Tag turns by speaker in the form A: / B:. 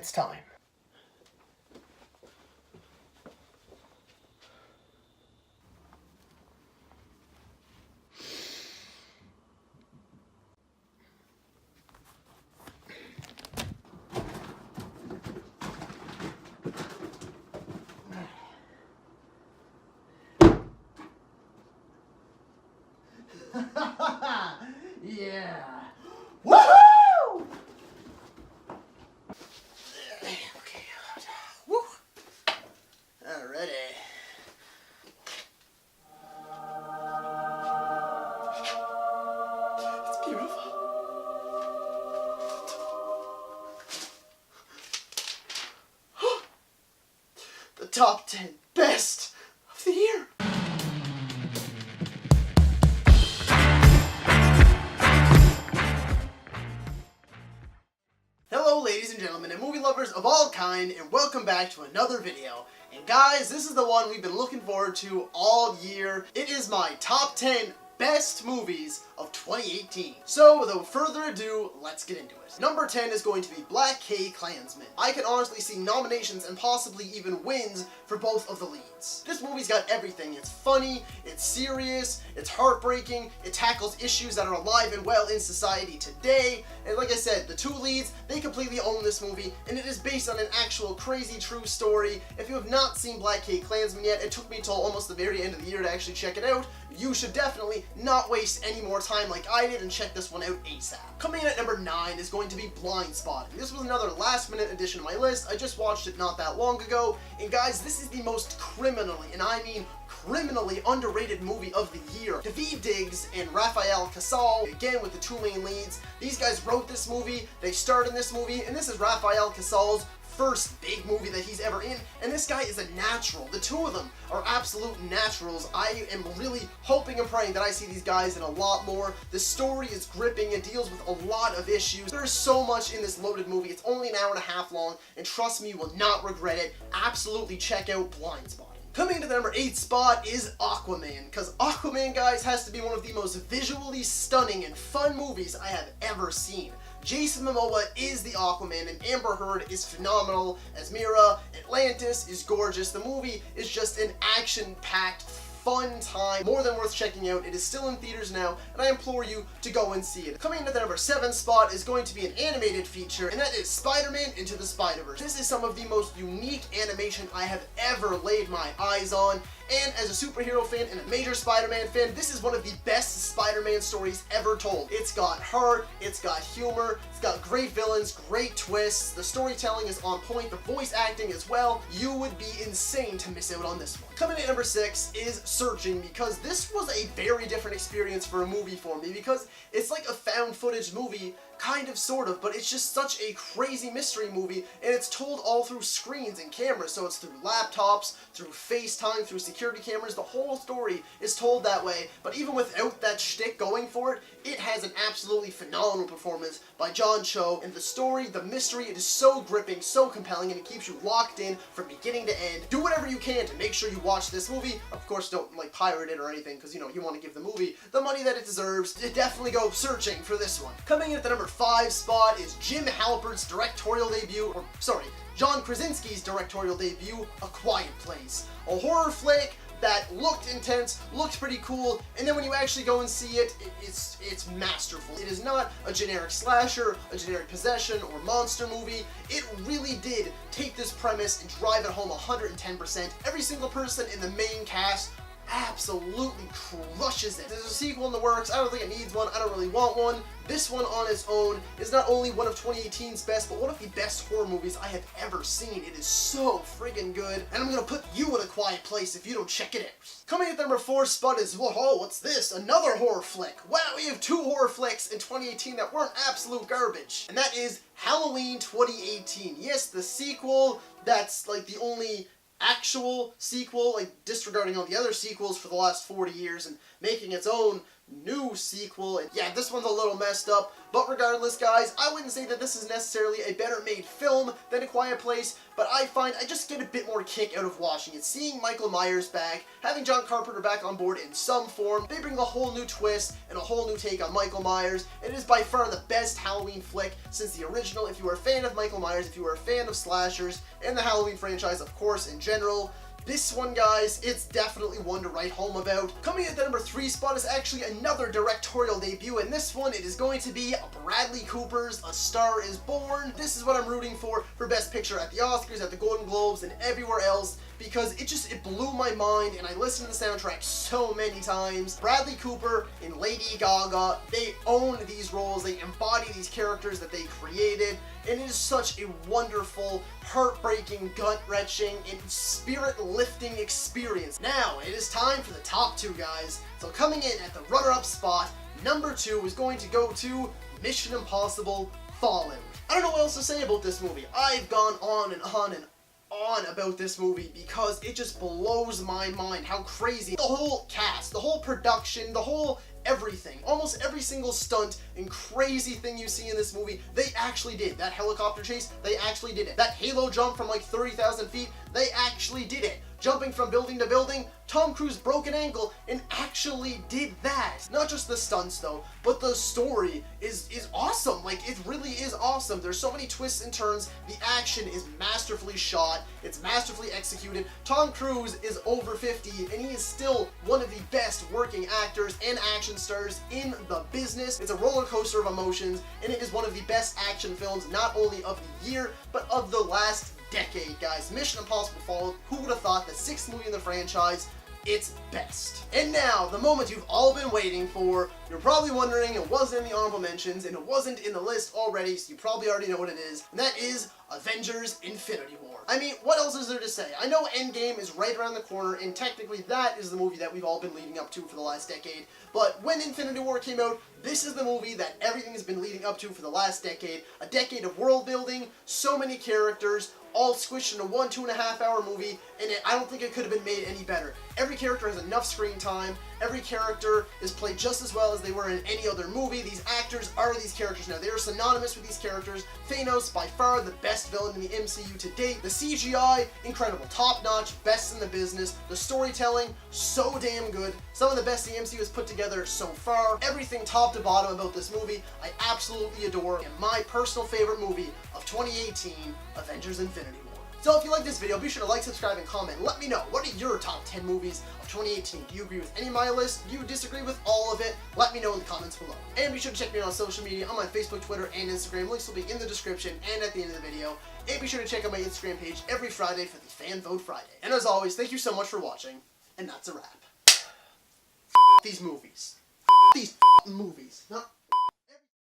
A: it's time. Yeah. Woohoo! Okay. Woo. Alrighty. It's beautiful. The top 10 best of the year. Hello ladies and gentlemen and movie lovers of all kind, and welcome back to another video. And guys, this is the one we've been looking forward to all year. It is my top 10 best movies of 2018. So without further ado, let's get into it. Number 10 is going to be Black KKlansman. I can honestly see nominations and possibly even wins for both of the leads. This movie's got everything. It's funny, it's serious, it's heartbreaking, it tackles issues that are alive and well in society today, and like I said, the two leads, they completely own this movie, and it is based on an actual crazy true story. If you have not seen Black KKlansman yet, it took me until almost the very end of the year to actually check it out. You should definitely not waste any more time like I did and check this one out ASAP. Coming in at number 9 is going to be Blindspotting. This was another last minute addition to my list. I just watched it not that long ago, and guys, this is the most criminally, and I mean criminally underrated movie of the year. Daveed Diggs and Rafael Casal, again with the two main leads. These guys wrote this movie, they starred in this movie, and this is Rafael Casal's first big movie that he's ever in, and this guy is a natural. The two of them are absolute naturals. I am really hoping and praying that I see these guys in a lot more. The story is gripping, it deals with a lot of issues. There's so much in this loaded movie. It's only an hour and a half long, and trust me, you will not regret it. Absolutely check out Blindspotting. Coming into the number 8 spot is Aquaman, because Aquaman, guys, has to be one of the most visually stunning and fun movies I have ever seen. Jason Momoa is the Aquaman, and Amber Heard is phenomenal as Mera. Atlantis is gorgeous. The movie is just an action-packed, fun time, more than worth checking out. It is still in theaters now, and I implore you to go and see it. Coming into the number 7 spot is going to be an animated feature, and that is Spider-Man Into the Spider-Verse. This is some of the most unique animation I have ever laid my eyes on, and as a superhero fan and a major Spider-Man fan, this is one of the best Spider-Man stories ever told. It's got heart, it's got humor, it's got great villains, great twists, the storytelling is on point, the voice acting as well. You would be insane to miss out on this one. Coming in at number 6 is Searching, because this was a very different experience for a movie for me, because it's like a found footage movie, kind of, sort of, but it's just such a crazy mystery movie, and it's told all through screens and cameras, so it's through laptops, through FaceTime, through security cameras. The whole story is told that way, but even without that shtick going for it, it has an absolutely phenomenal performance by John Cho, and the story, the mystery, it is so gripping, so compelling, and it keeps you locked in from beginning to end. Do whatever you can to make sure you watch this movie. Of course, don't like pirate it or anything, because you know, you want to give the movie the money that it deserves. Definitely go searching for this one. Coming in at the number 5 spot is Jim Halpert's directorial debut, or sorry, John Krasinski's directorial debut, A Quiet Place. A horror flick that looked intense, looked pretty cool, and then when you actually go and see it, it's masterful. It is not a generic slasher, a generic possession, or monster movie. It really did take this premise and drive it home 110%. Every single person in the main cast absolutely crushes it. There's a sequel in the works. I don't think it needs one. I don't really want one. This one on its own is not only one of 2018's best, but one of the best horror movies I have ever seen. It is so friggin' good, and I'm gonna put you in a quiet place if you don't check it out. Coming at the number 4 spot is, whoa, what's this? Another horror flick. Wow, we have 2 horror flicks in 2018 that weren't absolute garbage, and that is Halloween 2018. Yes, the sequel that's like the only actual sequel, like disregarding all the other sequels for the last 40 years and making its own new sequel. And yeah, this one's a little messed up, but regardless, guys, I wouldn't say that this is necessarily a better made film than A Quiet Place, but I find I just get a bit more kick out of watching it. Seeing Michael Myers back, having John Carpenter back on board in some form, they bring a whole new twist and a whole new take on Michael Myers. It is by far the best Halloween flick since the original. If you are a fan of Michael Myers, if you are a fan of slashers, and the Halloween franchise, of course, in general, this one, guys, it's definitely one to write home about. Coming in at the number 3 spot is actually another directorial debut, and this one, it is going to be Bradley Cooper's A Star is Born. This is what I'm rooting for Best Picture at the Oscars, at the Golden Globes, and everywhere else, because it blew my mind, and I listened to the soundtrack so many times. Bradley Cooper and Lady Gaga, they own these roles, they embody these characters that they created, and it is such a wonderful, heartbreaking, gut-wrenching, and spirit-lifting experience. Now, it is time for the top 2, guys. So coming in at the runner-up spot, number 2 is going to go to Mission Impossible Fallout. I don't know what else to say about this movie. I've gone on and on and on about this movie because it just blows my mind how crazy the whole cast, the whole production, the whole everything, almost every single stunt and crazy thing you see in this movie, they actually did. That helicopter chase, they actually did it. That halo jump from like 30,000 feet, they actually did it. Jumping from building to building, Tom Cruise broke an ankle and actually did that. Not just the stunts though, but the story is awesome. Like, it really is awesome. There's so many twists and turns. The action is masterfully shot. It's masterfully executed. Tom Cruise is over 50 and he is still one of the best working actors and action stars in the business. It's a roller coaster of emotions, and it is one of the best action films not only of the year, but of the last decade, guys. Mission Impossible Fallout, who would have thought the 6th movie in the franchise, it's best. And now, the moment you've all been waiting for. You're probably wondering, it wasn't in the honorable mentions, and it wasn't in the list already, so you probably already know what it is, and that is Avengers Infinity War. I mean, what else is there to say? I know Endgame is right around the corner, and technically that is the movie that we've all been leading up to for the last decade, but when Infinity War came out, this is the movie that everything has been leading up to for the last decade. A decade of world building, so many characters, all squished in a 2.5 hour movie, and I don't think it could have been made any better. Every character has enough screen time, every character is played just as well as they were in any other movie. These actors are these characters now. They are synonymous with these characters. Thanos, by far the best villain in the MCU to date. The CGI, incredible, top-notch, best in the business. The storytelling, so damn good. Some of the best the MCU has put together so far. Everything top to bottom about this movie, I absolutely adore. And my personal favorite movie of 2018, Avengers Infinity War. So if you like this video, be sure to like, subscribe, and comment. Let me know, what are your top 10 movies of 2018? Do you agree with any of my list? Do you disagree with all of it? Let me know in the comments below. And be sure to check me out on social media. I'm on Facebook, Twitter, and Instagram. Links will be in the description and at the end of the video. And be sure to check out my Instagram page every Friday for the Fan Vote Friday. And as always, thank you so much for watching, and that's a wrap. These movies. These movies. Not